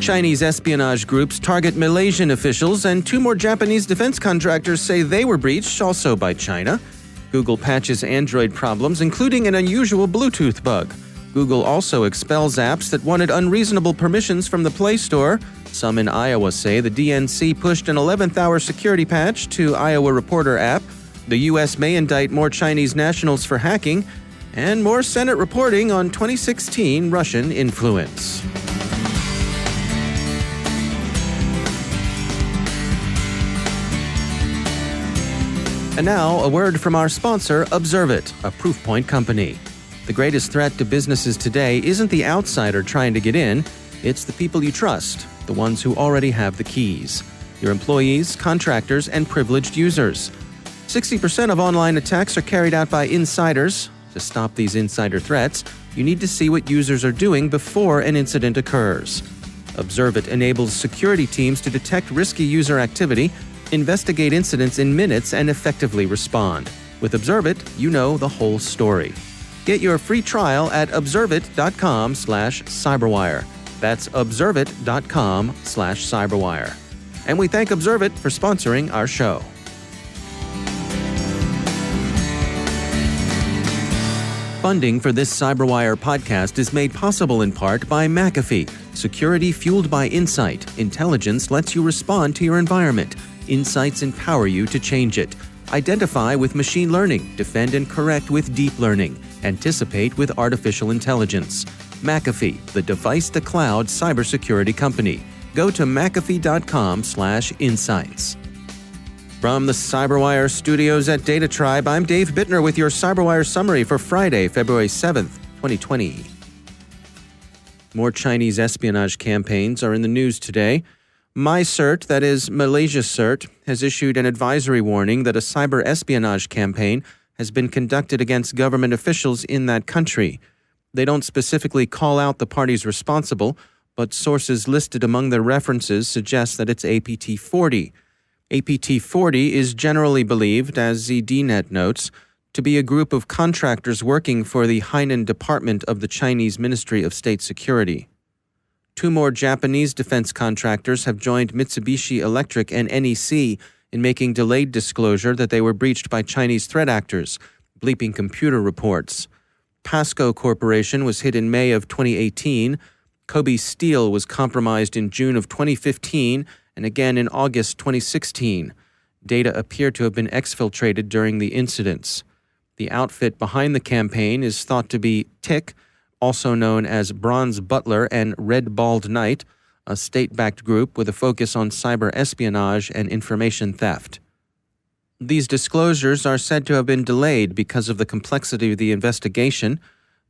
Chinese espionage groups target Malaysian officials, and 2 more Japanese defense contractors say they were breached, also by China. Google patches Android problems, including an unusual Bluetooth bug. Google also expels apps that wanted unreasonable permissions from the Play Store. Some in Iowa say the DNC pushed an 11th-hour security patch to IowaReporterApp. The U.S. may indict more Chinese nationals for hacking, and more Senate reporting on 2016 Russian influence. And now, a word from our sponsor, Observit, a Proofpoint company. The greatest threat to businesses today isn't the outsider trying to get in, it's the people you trust, the ones who already have the keys. Your employees, contractors, and privileged users. 60% of online attacks are carried out by insiders. To stop these insider threats, you need to see what users are doing before an incident occurs. Observit enables security teams to detect risky user activity, investigate incidents in minutes, and effectively respond. With Observit, you know the whole story. Get your free trial at observit.com/cyberwire. That's observit.com/cyberwire. And we thank Observit for sponsoring our show. Funding for this CyberWire podcast is made possible in part by McAfee. Security fueled by insight. Intelligence lets you respond to your environment. Insights empower you to change it. Identify with machine learning. Defend and correct with deep learning. Anticipate with artificial intelligence. McAfee, the device-to-cloud cybersecurity company. Go to mcafee.com/insights. From the CyberWire studios at Data Tribe, I'm Dave Bittner with your CyberWire summary for Friday, February 7th, 2020. More Chinese espionage campaigns are in the news today. MyCert, that is Malaysia Cert, has issued an advisory warning that a cyber espionage campaign has been conducted against government officials in that country. They don't specifically call out the parties responsible, but sources listed among their references suggest that it's APT-40. APT-40 is generally believed, as ZDNet notes, to be a group of contractors working for the Hainan Department of the Chinese Ministry of State Security. 2 more Japanese defense contractors have joined Mitsubishi Electric and NEC in making delayed disclosure that they were breached by Chinese threat actors, bleeping computer reports. Pasco Corporation was hit in May of 2018. Kobe Steel was compromised in June of 2015 and again in August 2016. Data appear to have been exfiltrated during the incidents. The outfit behind the campaign is thought to be TIC, also known as Bronze Butler and Red Bald Knight, a state-backed group with a focus on cyber espionage and information theft. These disclosures are said to have been delayed because of the complexity of the investigation.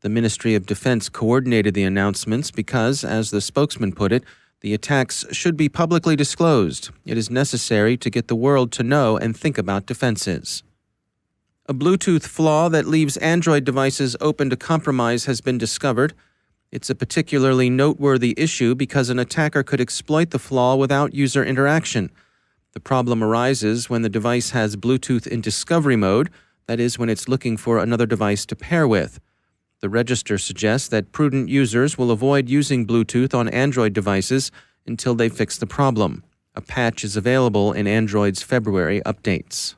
The Ministry of Defense coordinated the announcements because, as the spokesman put it, the attacks should be publicly disclosed. It is necessary to get the world to know and think about defenses. A Bluetooth flaw that leaves Android devices open to compromise has been discovered. It's a particularly noteworthy issue because an attacker could exploit the flaw without user interaction. The problem arises when the device has Bluetooth in discovery mode, that is, when it's looking for another device to pair with. The register suggests that prudent users will avoid using Bluetooth on Android devices until they fix the problem. A patch is available in Android's February updates.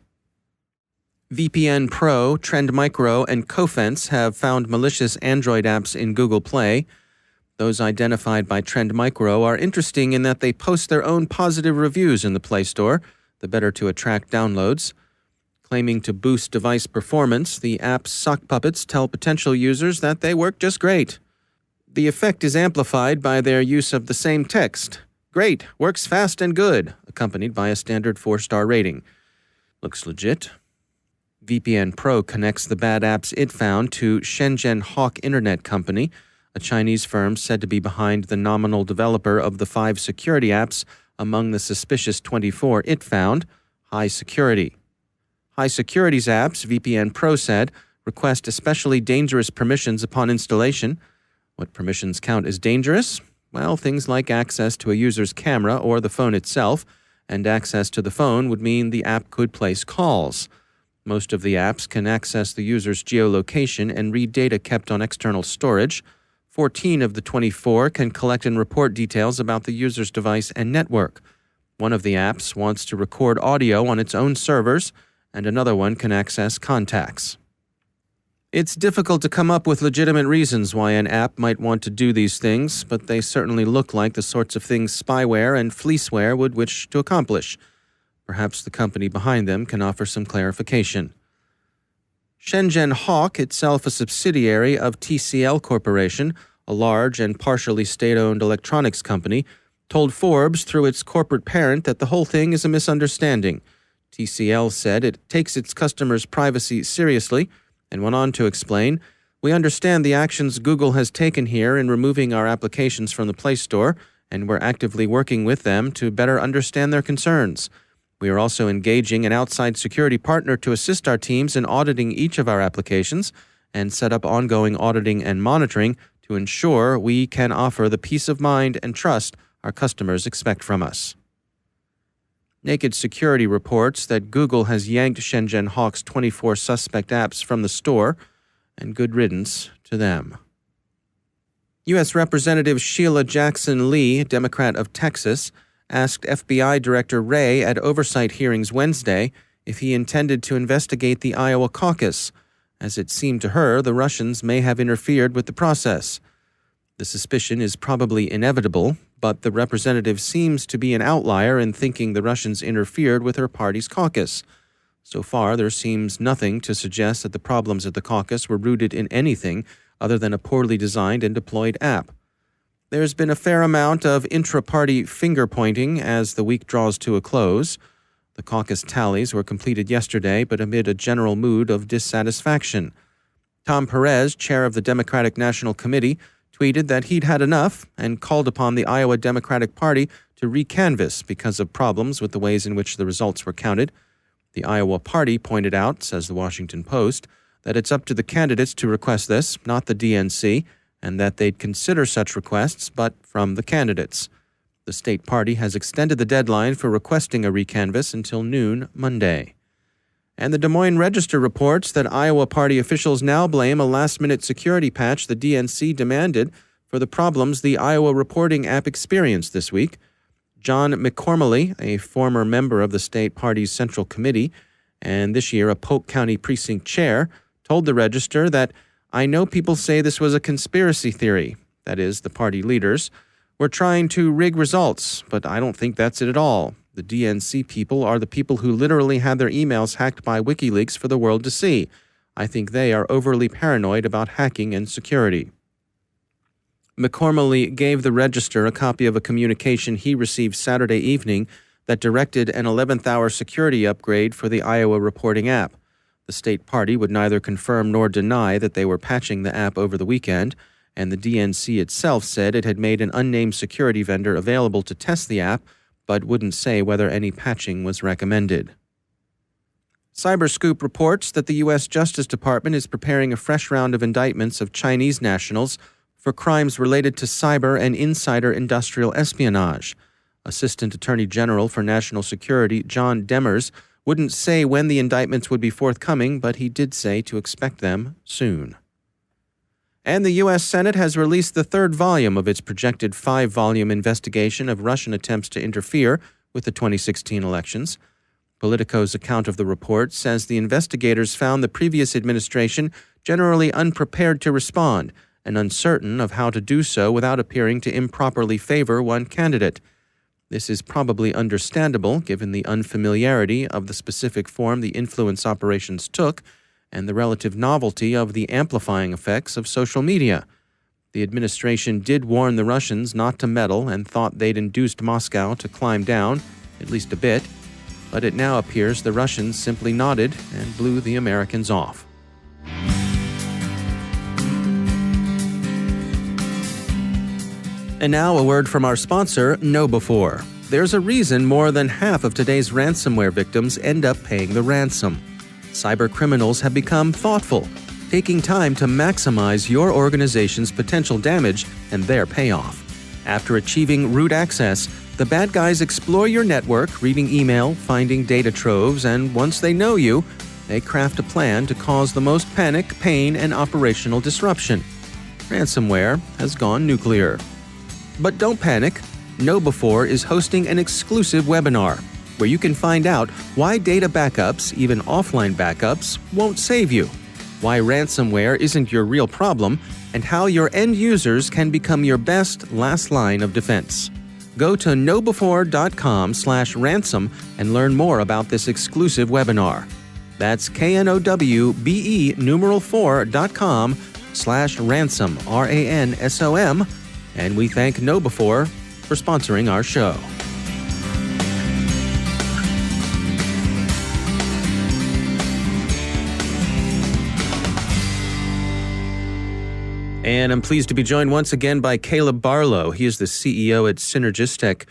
VPN Pro, Trend Micro, and Cofense have found malicious Android apps in Google Play. Those identified by Trend Micro are interesting in that they post their own positive reviews in the Play Store, the better to attract downloads. Claiming to boost device performance, the app's sock puppets tell potential users that they work just great. The effect is amplified by their use of the same text. Great, works fast and good, accompanied by a standard 4-star rating. Looks legit. VPN Pro connects the bad apps it found to Shenzhen Hawk Internet Company, a Chinese firm said to be behind the nominal developer of the 5 security apps among the suspicious 24 it found, high security. High security's apps, VPN Pro said, request especially dangerous permissions upon installation. What permissions count as dangerous? Well, things like access to a user's camera or the phone itself, and access to the phone would mean the app could place calls. Most of the apps can access the user's geolocation and read data kept on external storage. 14 of the 24 can collect and report details about the user's device and network. One of the apps wants to record audio on its own servers, and another one can access contacts. It's difficult to come up with legitimate reasons why an app might want to do these things, but they certainly look like the sorts of things spyware and fleeceware would wish to accomplish. Perhaps the company behind them can offer some clarification. Shenzhen Hawk, itself a subsidiary of TCL Corporation, a large and partially state-owned electronics company, told Forbes through its corporate parent that the whole thing is a misunderstanding. TCL said it takes its customers' privacy seriously and went on to explain, "We understand the actions Google has taken here in removing our applications from the Play Store, and we're actively working with them to better understand their concerns. We are also engaging an outside security partner to assist our teams in auditing each of our applications and set up ongoing auditing and monitoring to ensure we can offer the peace of mind and trust our customers expect from us." Naked Security reports that Google has yanked Shenzhen Hawk's 24 suspect apps from the store, and good riddance to them. U.S. Representative Sheila Jackson Lee, Democrat of Texas, asked FBI Director Wray at oversight hearings Wednesday if he intended to investigate the Iowa caucus, as it seemed to her the Russians may have interfered with the process. The suspicion is probably inevitable, but the representative seems to be an outlier in thinking the Russians interfered with her party's caucus. So far, there seems nothing to suggest that the problems at the caucus were rooted in anything other than a poorly designed and deployed app. There's been a fair amount of intra-party finger-pointing as the week draws to a close. The caucus tallies were completed yesterday, but amid a general mood of dissatisfaction. Tom Perez, chair of the Democratic National Committee, tweeted that he'd had enough and called upon the Iowa Democratic Party to recanvass because of problems with the ways in which the results were counted. The Iowa Party pointed out, says the Washington Post, that it's up to the candidates to request this, not the DNC, and that they'd consider such requests, but from the candidates. The state party has extended the deadline for requesting a recanvass until noon Monday. And the Des Moines Register reports that Iowa Party officials now blame a last-minute security patch the DNC demanded for the problems the Iowa reporting app experienced this week. John McCormally, a former member of the state party's Central Committee and this year a Polk County precinct chair, told the Register that, "I know people say this was a conspiracy theory, that is, the party leaders. We're trying to rig results, but I don't think that's it at all. The DNC people are the people who literally had their emails hacked by WikiLeaks for the world to see. I think they are overly paranoid about hacking and security." McCormally gave the Register a copy of a communication he received Saturday evening that directed an 11th-hour security upgrade for the Iowa reporting app. The state party would neither confirm nor deny that they were patching the app over the weekend, and the DNC itself said it had made an unnamed security vendor available to test the app, but wouldn't say whether any patching was recommended. Cyberscoop reports that the U.S. Justice Department is preparing a fresh round of indictments of Chinese nationals for crimes related to cyber and insider industrial espionage. Assistant Attorney General for National Security John Demers wouldn't say when the indictments would be forthcoming, but he did say to expect them soon. And the U.S. Senate has released the third volume of its projected 5-volume investigation of Russian attempts to interfere with the 2016 elections. Politico's account of the report says the investigators found the previous administration generally unprepared to respond and uncertain of how to do so without appearing to improperly favor one candidate. This is probably understandable given the unfamiliarity of the specific form the influence operations took and the relative novelty of the amplifying effects of social media. The administration did warn the Russians not to meddle and thought they'd induced Moscow to climb down, at least a bit, but it now appears the Russians simply nodded and blew the Americans off. And now a word from our sponsor, KnowBe4. There's a reason more than half of today's ransomware victims end up paying the ransom. Cyber criminals have become thoughtful, taking time to maximize your organization's potential damage and their payoff. After achieving root access, the bad guys explore your network, reading email, finding data troves, and once they know you, they craft a plan to cause the most panic, pain, and operational disruption. ransomware has gone nuclear. But don't panic. KnowBe4 is hosting an exclusive webinar where you can find out why data backups, even offline backups, won't save you, why ransomware isn't your real problem, and how your end users can become your best last line of defense. Go to knowbe4.com/ransom and learn more about this exclusive webinar. That's knowbe4.com/ransom, RANSOM, and we thank KnowBe4 for sponsoring our show. And I'm pleased to be joined once again by Caleb Barlow. He is the CEO at Synergistek.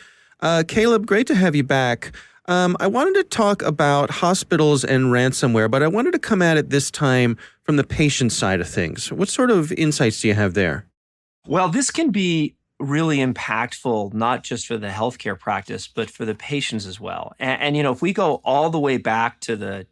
Caleb, great to have you back. I wanted to talk about hospitals and ransomware, but I wanted to come at it this time from the patient side of things. What sort of insights do you have there? Well, this can be really impactful, not just for the healthcare practice, but for the patients as well. And if we go all the way back to the,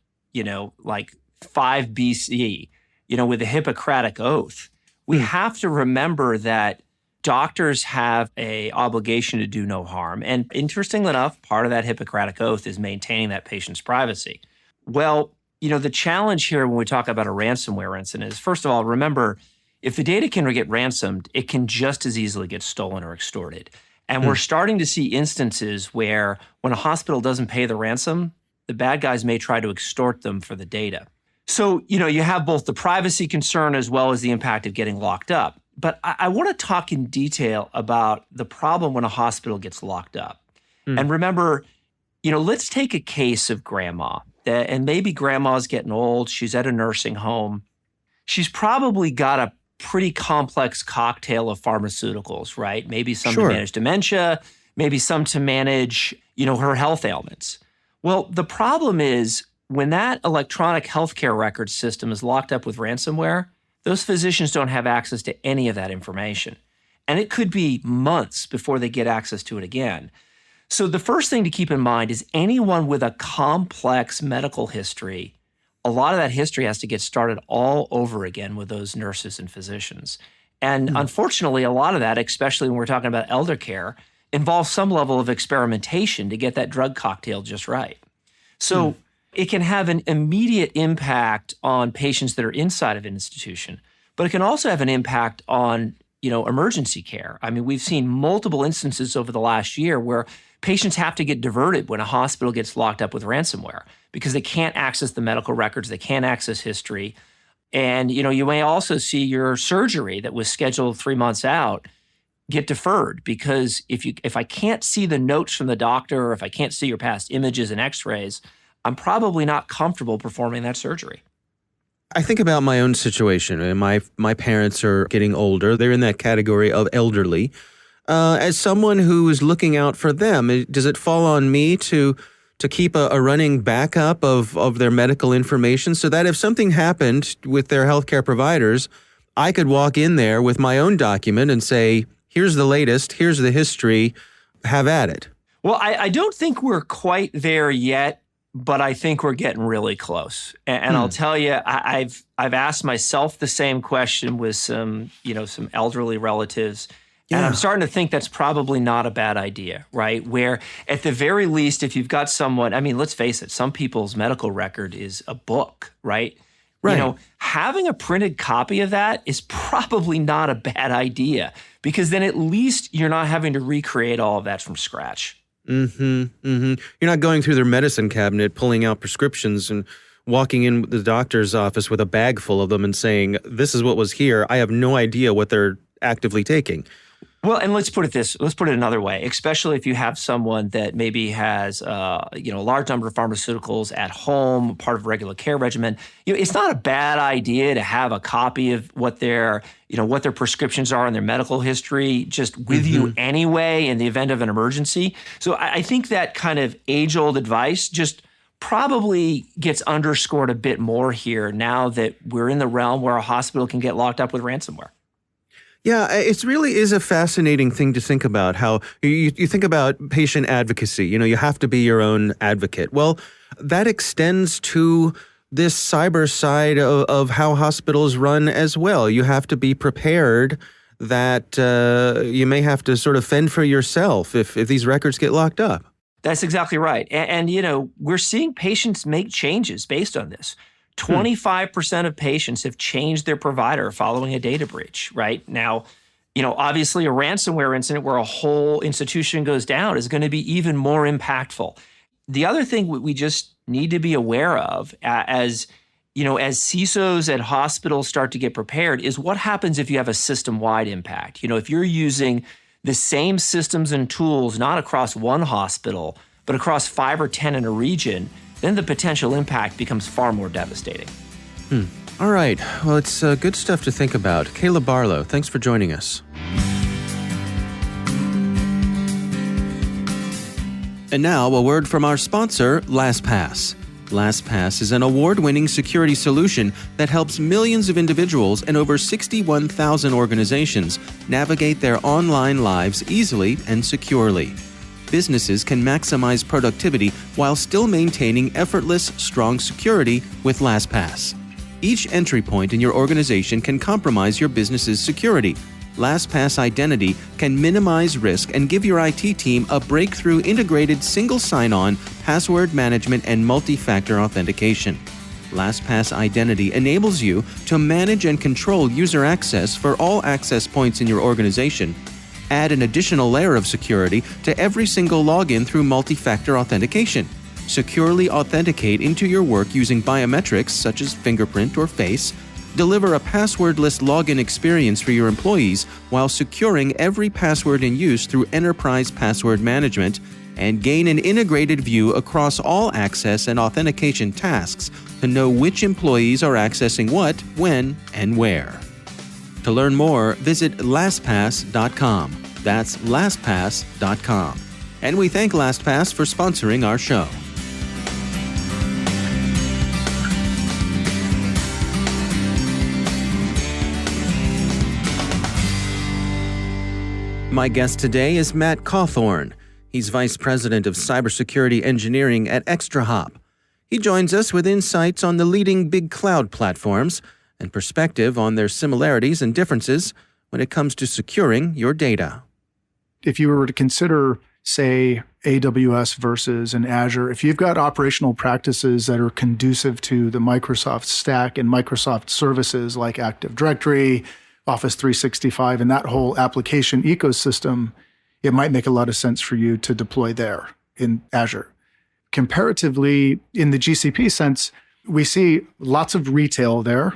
like 5 BC, with the Hippocratic Oath, we have to remember that doctors have an obligation to do no harm. And interestingly enough, part of that Hippocratic Oath is maintaining that patient's privacy. Well, the challenge here when we talk about a ransomware incident is, first of all, remember, if the data can get ransomed, it can just as easily get stolen or extorted. And we're starting to see instances where when a hospital doesn't pay the ransom, the bad guys may try to extort them for the data. So, you have both the privacy concern as well as the impact of getting locked up. But I want to talk in detail about the problem when a hospital gets locked up. And remember, let's take a case of grandma. And maybe grandma's getting old. She's at a nursing home. She's probably got a pretty complex cocktail of pharmaceuticals, right? Maybe some to manage dementia, maybe some to manage, her health ailments. Well, the problem is, when that electronic healthcare record system is locked up with ransomware, those physicians don't have access to any of that information. And it could be months before they get access to it again. So the first thing to keep in mind is anyone with a complex medical history, a lot of that history has to get started all over again with those nurses and physicians. And unfortunately, a lot of that, especially when we're talking about elder care, involves some level of experimentation to get that drug cocktail just right. So it can have an immediate impact on patients that are inside of an institution, but it can also have an impact on, emergency care. I mean, we've seen multiple instances over the last year where patients have to get diverted when a hospital gets locked up with ransomware because they can't access the medical records, they can't access history. And, you may also see your surgery that was scheduled 3 months out get deferred because if I can't see the notes from the doctor or if I can't see your past images and x-rays, I'm probably not comfortable performing that surgery. I think about my own situation, and my parents are getting older. They're in that category of elderly. As someone who is looking out for them, does it fall on me to keep a running backup of their medical information so that if something happened with their healthcare providers, I could walk in there with my own document and say, here's the latest, here's the history, have at it? Well, I don't think we're quite there yet. But I think we're getting really close. And I'll tell you, I've asked myself the same question with some elderly relatives. And I'm starting to think that's probably not a bad idea, right? Where at the very least, if you've got someone, let's face it, some people's medical record is a book, right? Right. Having a printed copy of that is probably not a bad idea because then at least you're not having to recreate all of that from scratch. You're not going through their medicine cabinet, pulling out prescriptions and walking in the doctor's office with a bag full of them and saying, this is what was here. I have no idea what they're actively taking. Well, and let's put it another way, especially if you have someone that maybe has a large number of pharmaceuticals at home, part of a regular care regimen. It's not a bad idea to have a copy of what their prescriptions are and their medical history just with you anyway in the event of an emergency. So I think that kind of age-old advice just probably gets underscored a bit more here now that we're in the realm where a hospital can get locked up with ransomware. Yeah, it really is a fascinating thing to think about how you think about patient advocacy. You have to be your own advocate. Well, that extends to this cyber side of how hospitals run as well. You have to be prepared that you may have to sort of fend for yourself if these records get locked up. That's exactly right. And we're seeing patients make changes based on this. 25% of patients have changed their provider following a data breach, right? Now, obviously a ransomware incident where a whole institution goes down is going to be even more impactful. The other thing we just need to be aware of as CISOs at hospitals start to get prepared is what happens if you have a system-wide impact. If you're using the same systems and tools, not across one hospital, but across 5 or 10 in a region, then the potential impact becomes far more devastating. All right. Well, it's good stuff to think about. Caleb Barlow, thanks for joining us. And now, a word from our sponsor, LastPass. LastPass is an award-winning security solution that helps millions of individuals and over 61,000 organizations navigate their online lives easily and securely. Businesses can maximize productivity while still maintaining effortless, strong security with LastPass. Each entry point in your organization can compromise your business's security. LastPass Identity can minimize risk and give your IT team a breakthrough integrated single sign-on, password management, and multi-factor authentication. LastPass Identity enables you to manage and control user access for all access points in your organization. Add an additional layer of security to every single login through multi-factor authentication. Securely authenticate into your work using biometrics such as fingerprint or face. Deliver a passwordless login experience for your employees while securing every password in use through enterprise password management, and gain an integrated view across all access and authentication tasks to know which employees are accessing what, when, and where. To learn more, visit LastPass.com. That's LastPass.com. And we thank LastPass for sponsoring our show. My guest today is Matt Cauthorn. He's Vice President of Cybersecurity Engineering at ExtraHop. He joins us with insights on the leading big cloud platforms and perspective on their similarities and differences when it comes to securing your data. If you were to consider, say, AWS versus an Azure, if you've got operational practices that are conducive to the Microsoft stack and Microsoft services like Active Directory, Office 365, and that whole application ecosystem, it might make a lot of sense for you to deploy there in Azure. Comparatively, in the GCP sense, we see lots of retail there,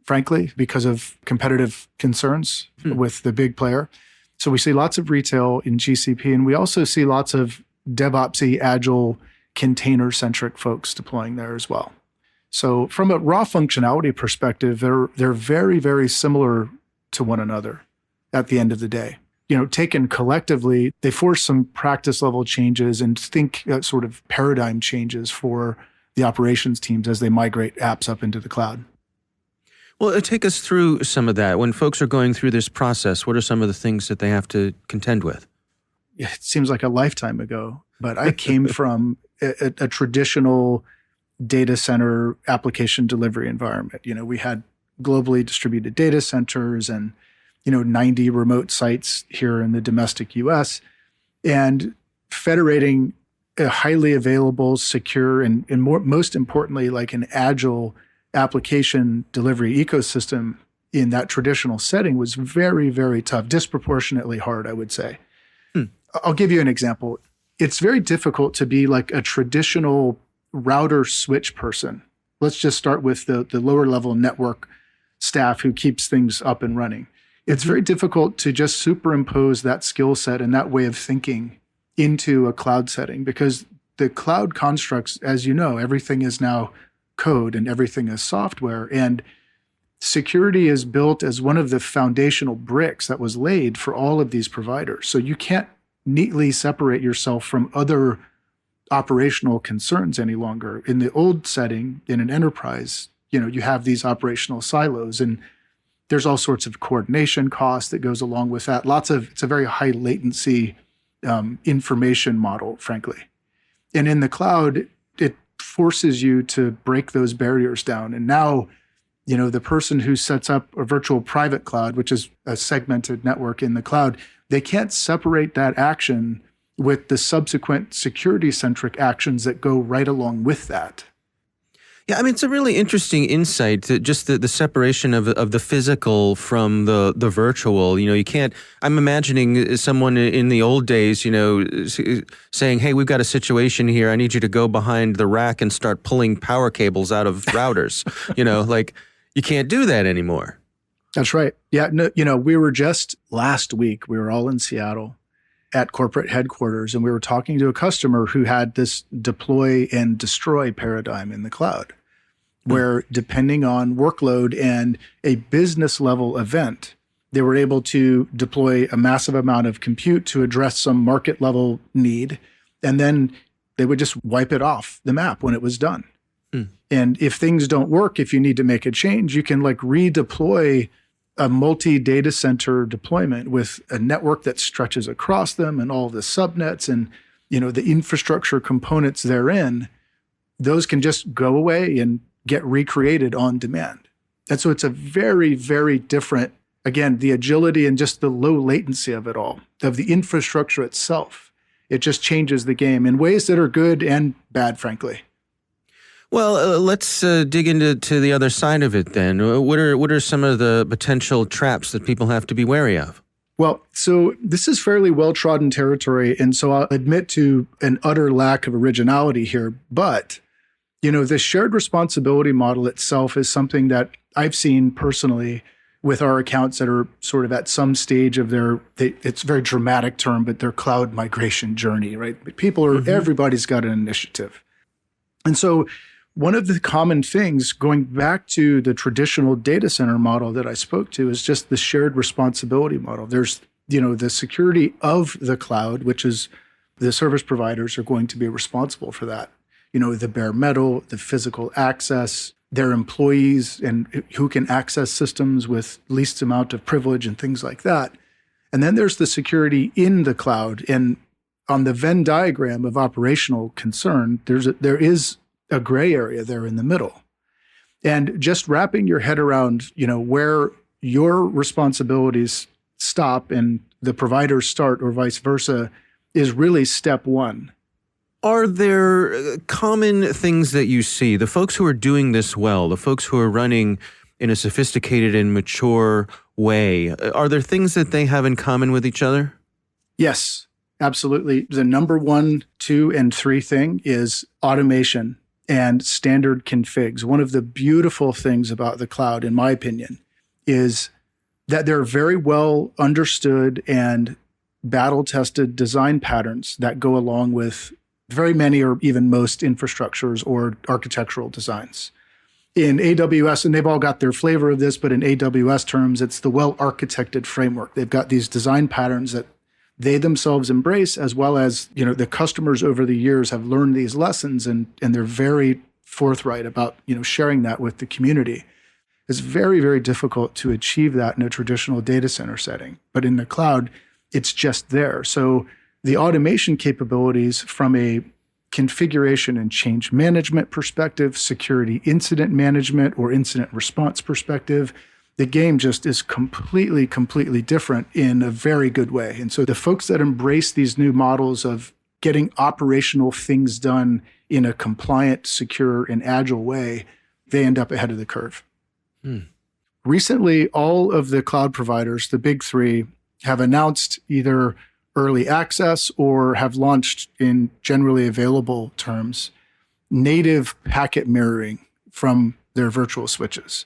frankly, because of competitive concerns with the big player. So we see lots of retail in GCP, and we also see lots of DevOpsy, agile, container-centric folks deploying there as well. So from a raw functionality perspective, they're very, very similar to one another at the end of the day. Taken collectively, they force some practice level changes and think sort of paradigm changes for the operations teams as they migrate apps up into the cloud. Well, take us through some of that. When folks are going through this process, what are some of the things that they have to contend with? It seems like a lifetime ago, but I came from a traditional data center application delivery environment. We had globally distributed data centers and 90 remote sites here in the domestic US, and federating a highly available, secure, and most importantly, like an agile application delivery ecosystem in that traditional setting was very, very tough, disproportionately hard, I would say. I'll give you an example. It's very difficult to be like a traditional router switch person. Let's just start with the lower level network staff who keeps things up and running. It's very difficult to just superimpose that skill set and that way of thinking into a cloud setting, because the cloud constructs, as you know, everything is now code and everything is software. And security is built as one of the foundational bricks that was laid for all of these providers. So you can't neatly separate yourself from other operational concerns any longer. In the old setting, in an enterprise, you have these operational silos, and there's all sorts of coordination costs that goes along with that. It's a very high latency information model, frankly. And in the cloud, it forces you to break those barriers down. And now, the person who sets up a virtual private cloud, which is a segmented network in the cloud, they can't separate that action with the subsequent security-centric actions that go right along with that. Yeah, I mean, it's a really interesting insight to just the separation of the physical from the virtual. You can't, I'm imagining someone in the old days, saying, hey, we've got a situation here. I need you to go behind the rack and start pulling power cables out of routers. You can't do that anymore. That's right. Yeah, no, we were just last week, we were all in Seattle at corporate headquarters, and we were talking to a customer who had this deploy and destroy paradigm in the cloud, where depending on workload and a business level event, they were able to deploy a massive amount of compute to address some market level need. And then they would just wipe it off the map when it was done. And if things don't work, if you need to make a change, you can redeploy a multi-data center deployment with a network that stretches across them and all the subnets and, the infrastructure components therein. Those can just go away and get recreated on demand. And so it's a very, very different, again, the agility and just the low latency of it all, of the infrastructure itself. It just changes the game in ways that are good and bad, frankly. Well, let's dig into the other side of it then. What are some of the potential traps that people have to be wary of? Well, so this is fairly well-trodden territory, and so I'll admit to an utter lack of originality here. But, the shared responsibility model itself is something that I've seen personally with our accounts that are sort of at some stage of it's a very dramatic term, but their cloud migration journey, right? Everybody's got an initiative. And so one of the common things, going back to the traditional data center model that I spoke to, is just the shared responsibility model. There's, the security of the cloud, which is the service providers are going to be responsible for that. The bare metal, the physical access, their employees, and who can access systems with least amount of privilege and things like that. And then there's the security in the cloud. And on the Venn diagram of operational concern, there is a gray area there in the middle. And just wrapping your head around, where your responsibilities stop and the providers start or vice versa is really step one. Are there common things that you see? The folks who are doing this well, the folks who are running in a sophisticated and mature way, are there things that they have in common with each other? Yes, absolutely. The number 1, 2, and 3 thing is automation and standard configs. One of the beautiful things about the cloud, in my opinion, is that there are very well understood and battle-tested design patterns that go along with very many or even most infrastructures or architectural designs. In AWS, and they've all got their flavor of this, but in AWS terms, it's the well-architected framework. They've got these design patterns that they themselves embrace, as well as, the customers over the years have learned these lessons and they're very forthright about, sharing that with the community. It's very, very difficult to achieve that in a traditional data center setting. But in the cloud, it's just there. So the automation capabilities from a configuration and change management perspective, security incident management or incident response perspective, the game just is completely, completely different in a very good way. And so the folks that embrace these new models of getting operational things done in a compliant, secure, and agile way, they end up ahead of the curve. Recently, all of the cloud providers, the big 3, have announced either early access or have launched in generally available terms, native packet mirroring from their virtual switches.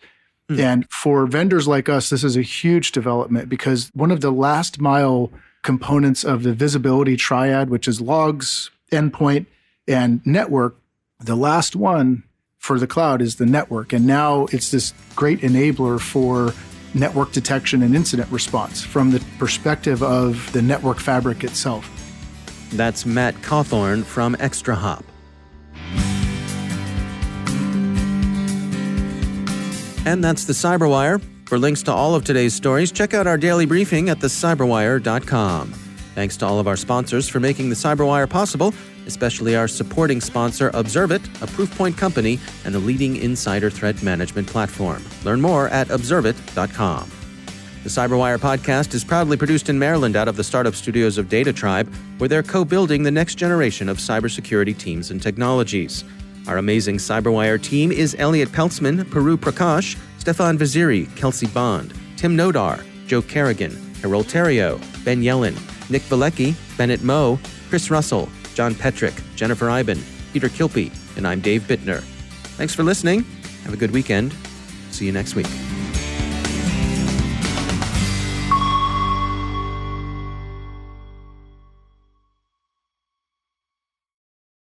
And for vendors like us, this is a huge development because one of the last mile components of the visibility triad, which is logs, endpoint, and network, the last one for the cloud is the network. And now it's this great enabler for network detection and incident response from the perspective of the network fabric itself. That's Matt Cauthorn from ExtraHop. And that's the CyberWire. For links to all of today's stories, check out our daily briefing at thecyberwire.com. Thanks to all of our sponsors for making the CyberWire possible. especially our supporting sponsor, Observit, a Proofpoint company and a leading insider threat management platform. Learn more at observit.com. The CyberWire podcast is proudly produced in Maryland out of the startup studios of Data Tribe, where they're co-building the next generation of cybersecurity teams and technologies. Our amazing CyberWire team is Elliot Peltzman, Peru Prakash, Stefan Vaziri, Kelsey Bond, Tim Nodar, Joe Kerrigan, Harold Terrio, Ben Yellen, Nick Valecki, Bennett Moe, Chris Russell, John Petrick, Jennifer Iben, Peter Kilpie, and I'm Dave Bittner. Thanks for listening. Have a good weekend. See you next week.